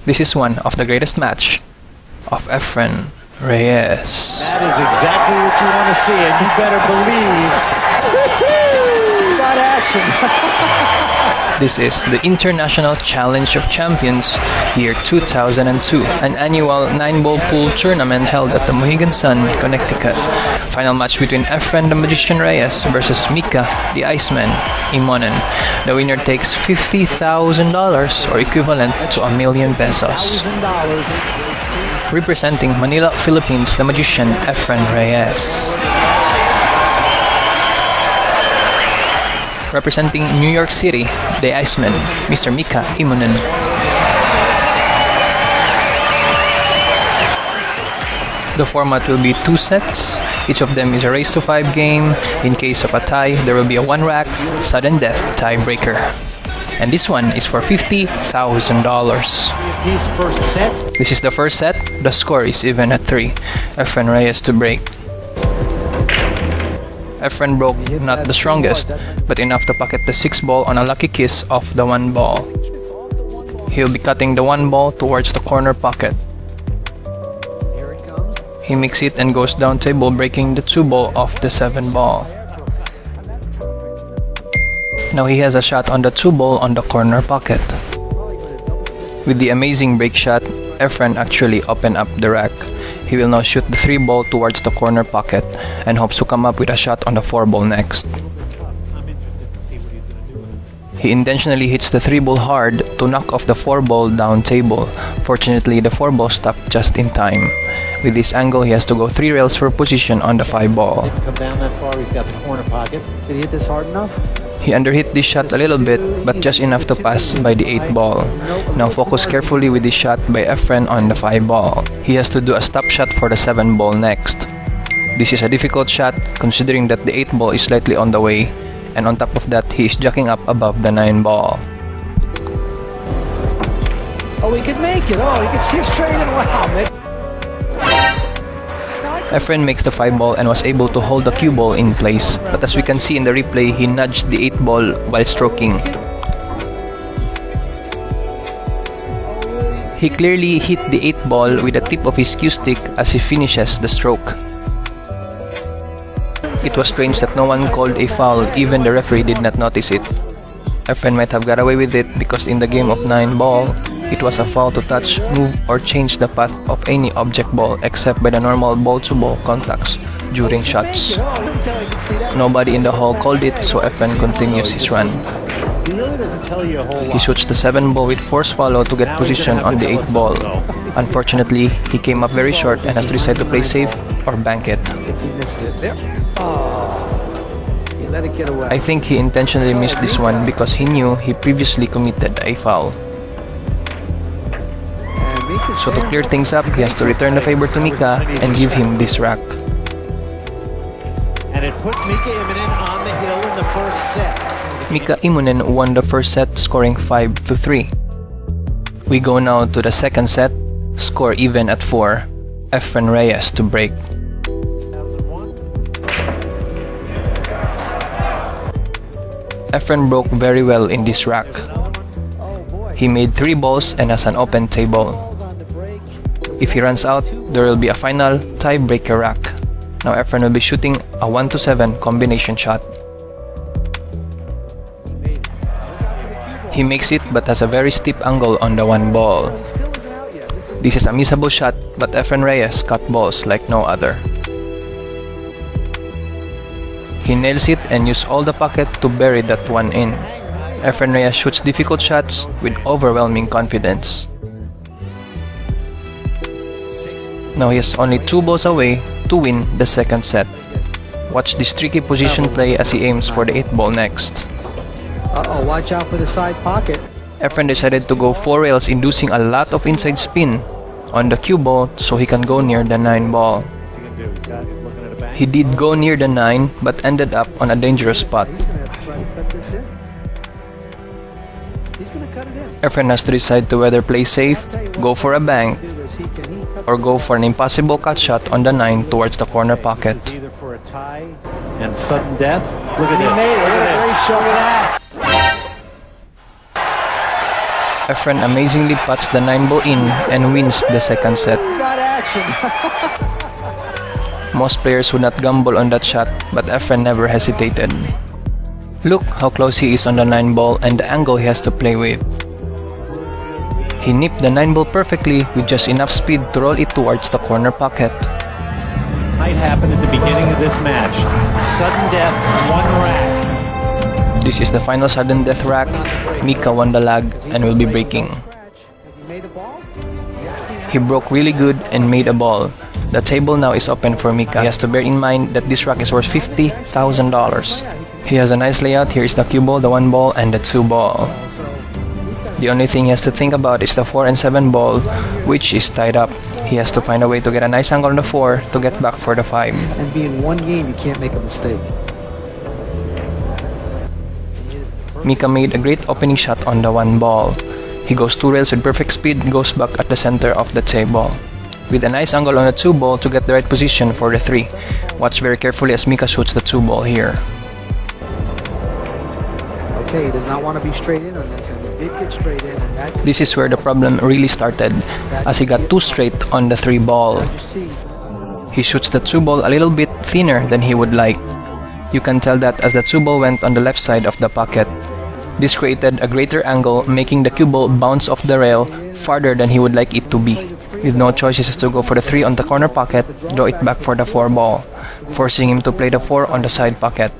This is one of the greatest match of Efren Reyes. That is exactly what you want to see, and you better believe that action. This is the International Challenge of Champions year 2002, an annual 9-ball pool tournament held at the Mohegan Sun, Connecticut. Final match between Efren the Magician Reyes versus Mika the Iceman Imonen. The winner takes $50,000 or equivalent to ₱1,000,000. Representing Manila, Philippines, the Magician Efren Reyes. Representing New York City, the Iceman, Mr. Mika Imonen. The format will be 2 sets. Each of them is a race to 5 game. In case of a tie, there will be a 1-rack, sudden death tiebreaker. And this one is for $50,000. This is the first set. The score is even at 3. Efren Reyes to break. Efren broke not the strongest, but enough to pocket the 6 ball on a lucky kiss off the 1 ball. He'll be cutting the 1 ball towards the corner pocket. He makes it and goes down table, breaking the 2 ball off the 7 ball. Now he has a shot on the 2 ball on the corner pocket. With the amazing break shot, Efren actually opened up the rack. He will now shoot the 3 ball towards the corner pocket and hopes to come up with a shot on the 4 ball next. He intentionally hits the 3 ball hard to knock off the 4 ball down table. Fortunately, the 4 ball stopped just in time. With this angle, he has to go 3 rails for position on the 5 ball. Come down that far, he's got the corner pocket. Did he hit this hard enough? He underhit this shot a little bit, but just enough to pass by the 8 ball. Now focus carefully with this shot by Efren on the 5 ball. He has to do a stop shot for the 7 ball next. This is a difficult shot considering that the 8 ball is slightly on the way, and on top of that, he is jacking up above the 9 ball. Oh, he could make it. Oh, he could see it straight and wow, man. Efren makes the 5 ball and was able to hold the cue ball in place, but as we can see in the replay, he nudged the 8 ball while stroking. He clearly hit the 8 ball with the tip of his cue stick as he finishes the stroke. It was strange that no one called a foul, even the referee did not notice it. Efren might have got away with it because in the game of 9 ball, it was a foul to touch, move, or change the path of any object ball except by the normal ball-to-ball contacts during shots. Nobody in the hall called it, so Efren continues his run. He shoots the 7 ball with 4 swallow to get position on the 8 ball. Unfortunately, he came up very short and has to decide to play safe or bank it. I think he intentionally missed this one because he knew he previously committed a foul. So to clear things up, he has to return the favor to Mika and give him this rack. And it puts Mika Imonen on the hill in the first set. Mika Imonen won the first set, scoring 5-3. We go now to the second set, score even at 4. Efren Reyes to break. Efren broke very well in this rack. He made 3 balls and has an open table. If he runs out, there will be a final tiebreaker rack. Now Efren will be shooting a 1-7 combination shot. He makes it but has a very steep angle on the 1 ball. This is a missable shot, but Efren Reyes cut balls like no other. He nails it and uses all the pocket to bury that one in. Efren Reyes shoots difficult shots with overwhelming confidence. Now he is only 2 balls away to win the second set. Watch this tricky position play as he aims for the 8 ball next. Uh-oh, watch out for the side pocket. Efren decided to go 4 rails, inducing a lot of inside spin on the cue ball so he can go near the 9 ball. He did go near the 9 but ended up on a dangerous spot. Efren has to decide to whether play safe, go for a bank, or go for an impossible cut shot on the 9 towards the corner pocket. Either for a tie and sudden death. Look at that. He made it. What a great shot. Look at that. Efren amazingly puts the 9-ball in and wins the second set. Got action. Most players would not gamble on that shot, but Efren never hesitated. Look how close he is on the 9-ball and the angle he has to play with. He nipped the 9-ball perfectly with just enough speed to roll it towards the corner pocket. Might happen at the beginning of this match. Sudden death, one rack. This is the final sudden death rack. Mika won the lag and will be breaking. He broke really good and made a ball. The table now is open for Mika. He has to bear in mind that this rack is worth $50,000. He has a nice layout. Here is the cue ball, the 1 ball, and the 2 ball. The only thing he has to think about is the 4 and 7 ball, which is tied up. He has to find a way to get a nice angle on the 4 to get back for the 5. And being one game, you can't make a mistake. Mika made a great opening shot on the 1 ball. He goes 2 rails with perfect speed, goes back at the center of the table. With a nice angle on the 2 ball to get the right position for the 3. Watch very carefully as Mika shoots the 2 ball here. Okay, he does not want to be straight in on this, and he did get straight in, and that This is where the problem really started, as he got too straight on the 3 ball. you see. He shoots the 2 ball a little bit thinner than he would like. You can tell that as the 2 ball went on the left side of the pocket. This created a greater angle, making the cue ball bounce off the rail farther than he would like it to be. With no choice, he has to go for the 3 on the corner pocket, draw it back for the 4 ball, forcing him to play the 4 on the side pocket.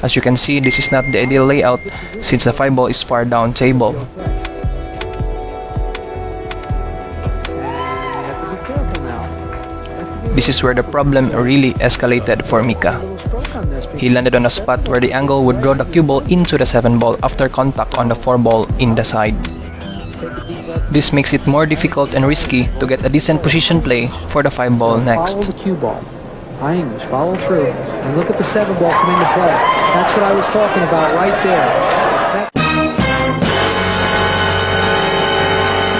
As you can see, this is not the ideal layout since the 5 ball is far down table. You have to be careful now. This is where the problem really escalated for Mika. A little stroke on this. He landed on a spot where the angle would draw the cue ball into the 7 ball after contact on the 4 ball in the side. Take a deep breath. This makes it more difficult and risky to get a decent position play for the 5 ball Follow next. the cue ball. High English, follow through, and look at the 7 ball come into play. That's what I was talking about right there.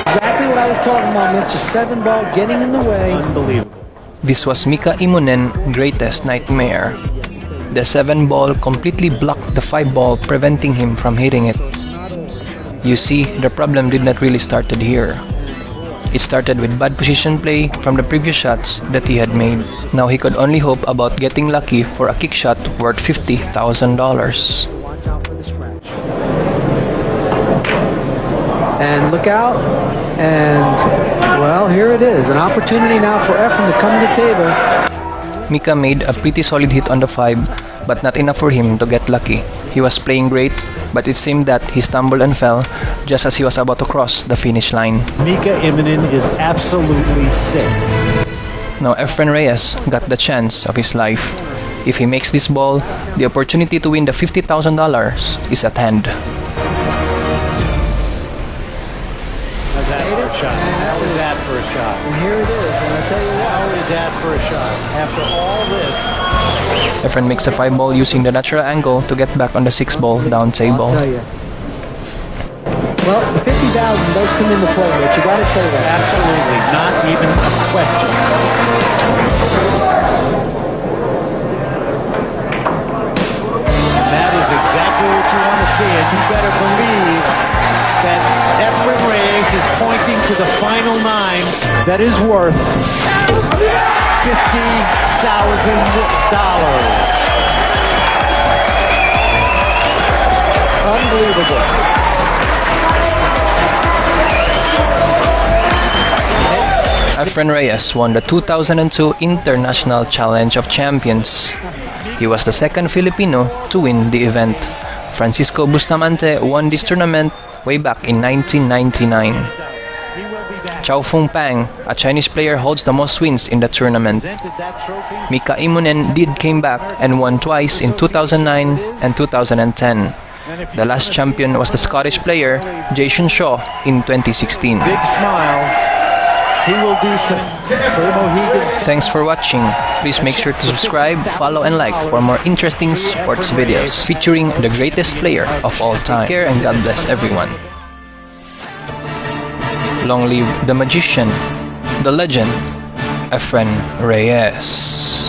Exactly what I was talking about, Mitch. The 7 ball getting in the way. Unbelievable. This was Mika Immonen's greatest nightmare. The 7 ball completely blocked the 5 ball, preventing him from hitting it. You see, the problem did not really started here. It started with bad position play from the previous shots that he had made. Now he could only hope about getting lucky for a kick shot worth $50,000. Watch out for the scratch. And look out. And, well, here it is. An opportunity now for Efren to come to the table. Mika made a pretty solid hit on the 5, but not enough for him to get lucky. He was playing great, but it seemed that he stumbled and fell just as he was about to cross the finish line. Mika Immonen is absolutely sick. Now Efren Reyes got the chance of his life. If he makes this ball, the opportunity to win the $50,000 is at hand. How's that for a shot? How is that for a shot? And here it is. And I'll tell you what. How is that for a shot? After all this, Efren makes a 5 ball using the natural angle to get back on the 6 ball down table. I'll tell you. Well, the 50,000 does come into play, but you got to say that. absolutely not even a question. That is exactly what you want to see, and you better believe that Efren Reyes is pointing to the final 9 that is worth $50,000. Unbelievable. Efren Reyes won the 2002 International Challenge of Champions. He was the second Filipino to win the event. Francisco Bustamante won this tournament way back in 1999. Chow Fung Pang, a Chinese player, holds the most wins in the tournament. Mika Immonen did came back and won twice in 2009 and 2010. The last champion was the Scottish player Jason Shaw in 2016. Big smile. He will do some for the Mohegans. Thanks for watching. Please make sure to subscribe, follow, and like for more interesting sports videos featuring the greatest player of all time. Take care and God bless everyone. Long live the magician, the legend, Efren Reyes.